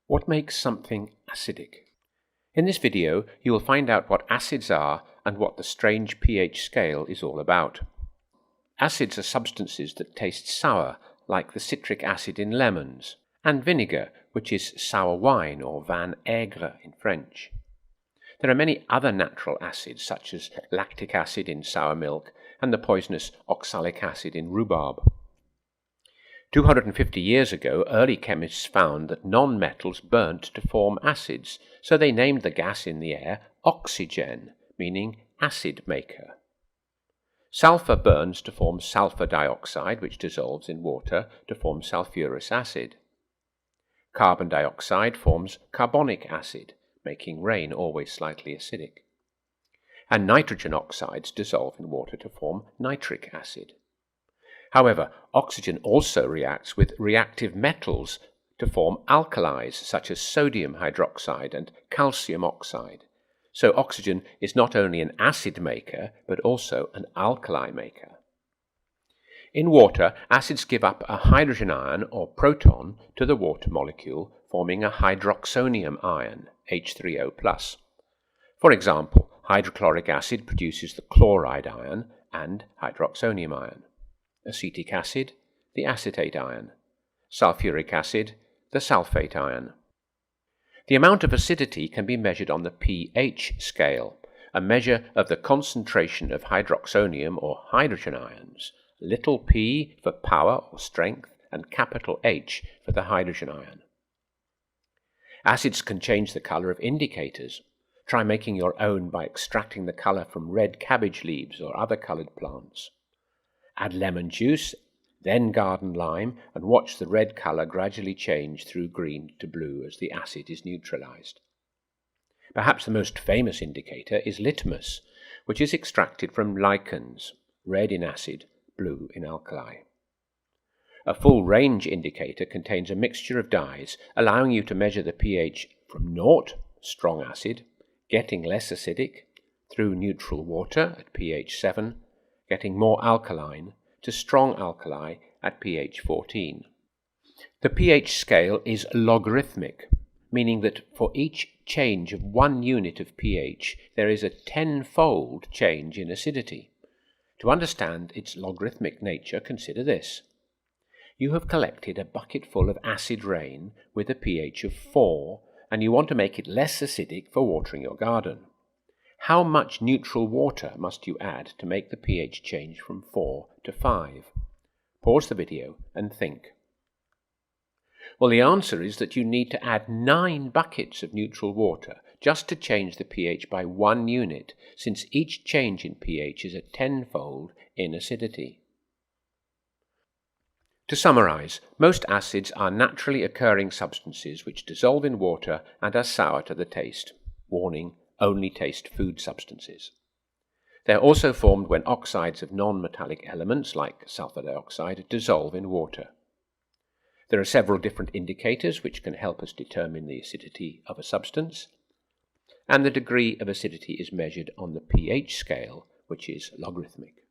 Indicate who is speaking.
Speaker 1: What makes something acidic? In this video, you will find out what acids are and what the strange pH scale is all about. Acids are substances that taste sour, like the citric acid in lemons, and vinegar, which is sour wine or vin aigre in French. There are many other natural acids, such as lactic acid in sour milk and the poisonous oxalic acid in rhubarb. 250 years ago, early chemists found that non-metals burnt to form acids, so they named the gas in the air oxygen, meaning acid maker. Sulfur burns to form sulfur dioxide, which dissolves in water to form sulfurous acid. Carbon dioxide forms carbonic acid, making rain always slightly acidic. And nitrogen oxides dissolve in water to form nitric acid. However, oxygen also reacts with reactive metals to form alkalis, such as sodium hydroxide and calcium oxide. So oxygen is not only an acid maker, but also an alkali maker. In water, acids give up a hydrogen ion or proton to the water molecule, forming a hydroxonium ion, H3O+. For example, hydrochloric acid produces the chloride ion and hydroxonium ion. Acetic acid, the acetate ion. Sulfuric acid, the sulfate ion. The amount of acidity can be measured on the pH scale, a measure of the concentration of hydroxonium or hydrogen ions, little p for power or strength, and capital H for the hydrogen ion. Acids can change the color of indicators. Try making your own by extracting the color from red cabbage leaves or other colored plants. Add lemon juice, then garden lime, and watch the red color gradually change through green to blue as the acid is neutralized. Perhaps the most famous indicator is litmus, which is extracted from lichens, red in acid, blue in alkali. A full range indicator contains a mixture of dyes, allowing you to measure the pH from 0, strong acid, getting less acidic, through neutral water at pH 7, getting more alkaline, to strong alkali at pH 14. The pH scale is logarithmic, meaning that for each change of 1 unit of pH, there is a 10-fold change in acidity. To understand its logarithmic nature, consider this. You have collected a bucket full of acid rain with a pH of 4, and you want to make it less acidic for watering your garden. How much neutral water must you add to make the pH change from 4 to 5? Pause the video and think. Well, the answer is that you need to add 9 buckets of neutral water just to change the pH by 1 unit, since each change in pH is a 10-fold in acidity. To summarize, most acids are naturally occurring substances which dissolve in water and are sour to the taste. Warning, only taste food substances. They are also formed when oxides of non-metallic elements, like sulfur dioxide, dissolve in water. There are several different indicators which can help us determine the acidity of a substance, and the degree of acidity is measured on the pH scale, which is logarithmic.